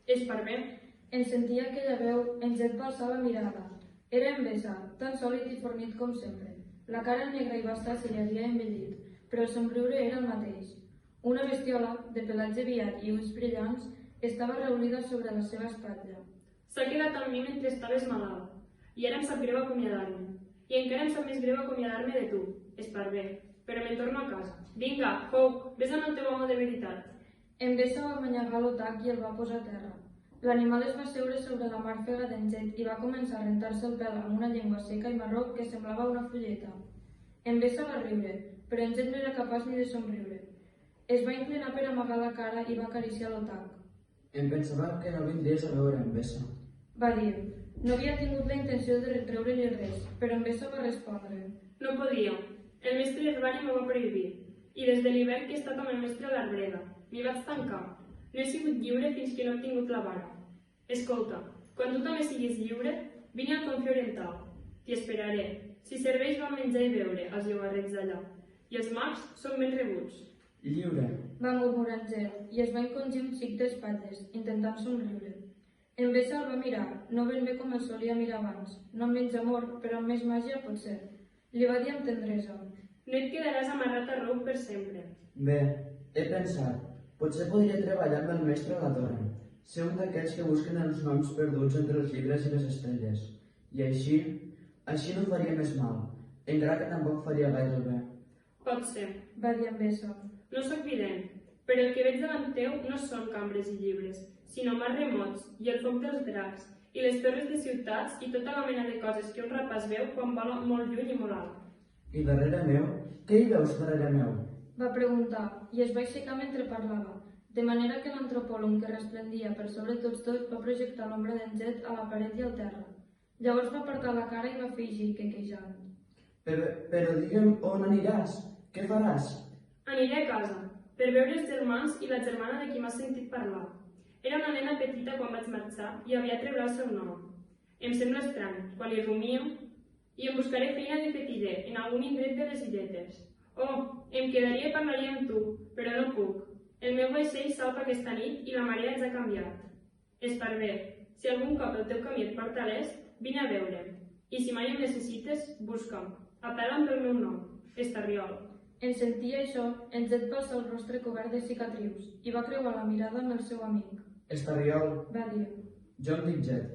Esparver. En sentia aquella veu, en Jet va alçar la mirada. Era en Bessa, tan sòlid i fornit com sempre. La cara negra i basta se li havia envellit, però el somriure era el mateix. Una bestiola, de pelatge viat i ulls brillants, estava reunida sobre la seva espatlla. S'ha quedat amb mi mentre estaves malalt, i ara em sap greu acomiadar-me. I encara em sap més greu acomiadar-me de tu, Esparver. Però me'n torno a casa. Vinga, Hawk, vés amb el teu home de veritat. En Bessa va manyagar l'otac i el va posar a terra. L'animal es va seure sobre la màrfega d'en Jet i va començar a rentar-se el pèl amb una llengua seca i marró que semblava una fulleta. En Bessa va riure, però en Jet no era capaç ni de somriure. Es va inclinar per amagar la cara i va acariciar l'otac. Em pensava que no vindries a veure en Bessa. Va dir. No havia tingut la intenció de retreure-li res, però en Bessa va respondre. No podia. El mestre herbari m'ho va prohibir. I des de l'hivern que he estat amb el mestre a l'arbreda. M'hi vaig tancar. No he sigut lliure fins que no he tingut la vara. Escolta, quan tu també siguis lliure, vine al Confí Oriental. T'hi esperaré. Si serveix va menjar i beure, als llogarrets d'allà. I els mags són ben rebuts. Lliure. Va murmurar en Jet i es va encongir un xic d'espatlles, intentant somriure. En Bessa el va mirar, no ben bé com el solia mirar abans, no amb menys amor, però amb més màgia potser. Li va dir amb tendresa. No et quedaràs amarrat a Roc per sempre. Bé, he pensat, potser podria treballar amb el mestre a la torre. Ser un d'aquells que busquen els noms perduts entre els llibres i les estrelles. I així no faria més mal, encara que tampoc faria gaire bé. Pot ser. Va dir en Bessa. No sóc vident, però el que veig davant teu no són cambres i llibres, sinó mars remots, i el foc dels dracs, i les torres de ciutats i tota la mena de coses que un rapàs veu quan va molt lluny i molt alt. I darrere meu? Què hi veus darrere meu? Va preguntar, i es va aixecar mentre parlava, de manera que l'antropòleg que resplendia per sobre tots dos va projectar l'ombra d'en Jet a la paret i al terra. Llavors va apartar la cara i va fingir quequejant. Però digue'm on aniràs? Què faràs? Aniré a casa, per veure els germans i la germana de qui m'has sentit parlar. Era una nena petita quan vaig marxar i aviat rebrà el seu nom. Em sembla estrany, quan hi rumio, i em buscaré feina de petiller en algun indret de les illetes. Oh, em quedaria i parlaria amb tu, però no puc. El meu vaixell salpa aquesta nit i la marea ens ha canviat. Esparver, si algun cop el teu camí et porta a l'est, vine a veure'm. I si mai em necessites, busca'm. Apel·la'm pel meu nom, Estarriol. En sentir això, en Jet va alçar el rostre cobert de cicatrius i va creuar la mirada amb el seu amic. Estarriol. Va dir. Jo em dic Jet.